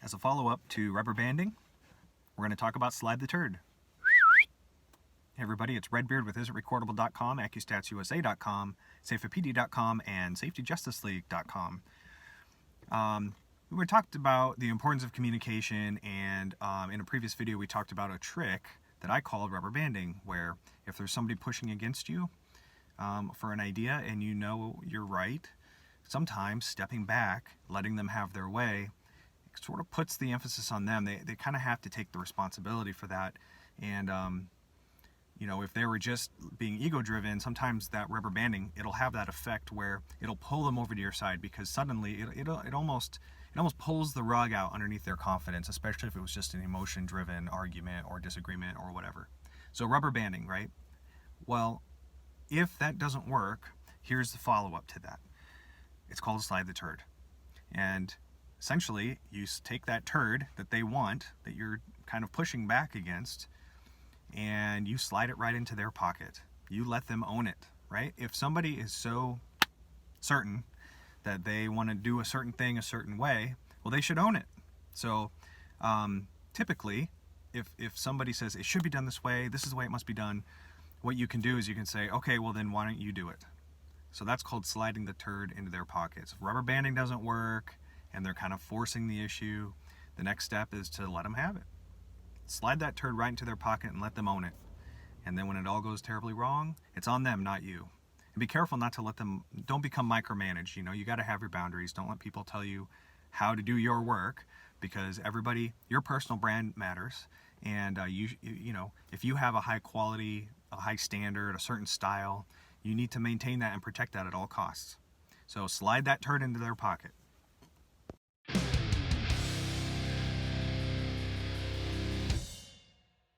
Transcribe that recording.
As a follow-up to rubber banding, we're going to talk about slide the turd. Hey everybody, it's Redbeard with isitrecordable.com, AccuStatsUSA.com, Safeopedia.com, and SafetyJusticeLeague.com. We talked about the importance of communication, and in a previous video we talked about a trick that I called rubber banding, where if there's somebody pushing against you for an idea and you know you're right, sometimes stepping back, letting them have their way, sort of puts the emphasis on them. They kind of have to take the responsibility for that. And you know, if they were just being ego-driven, sometimes that rubber banding, it'll have that effect where it'll pull them over to your side, because suddenly it almost pulls the rug out underneath their confidence, especially if it was just an emotion-driven argument or disagreement or whatever. So rubber banding, right? Well, if that doesn't work, here's the follow-up to that. It's called slide the turd. And essentially, you take that turd that they want, that you're kind of pushing back against, and you slide it right into their pocket. You let them own it, right? If somebody is so certain that they want to do a certain thing a certain way, well, they should own it. So typically, if somebody says it should be done this way, this is the way it must be done, what you can do is you can say, okay, well then why don't you do it? So that's called sliding the turd into their pockets. If rubber banding doesn't work and they're kind of forcing the issue, the next step is to let them have it. Slide that turd right into their pocket and let them own it. And then when it all goes terribly wrong, it's on them, not you. And be careful not to let them, don't become micromanaged. You know, you got to have your boundaries. Don't let people tell you how to do your work, because everybody, your personal brand matters. And you know, if you have a high quality, a high standard, a certain style, you need to maintain that and protect that at all costs. So slide that turd into their pocket.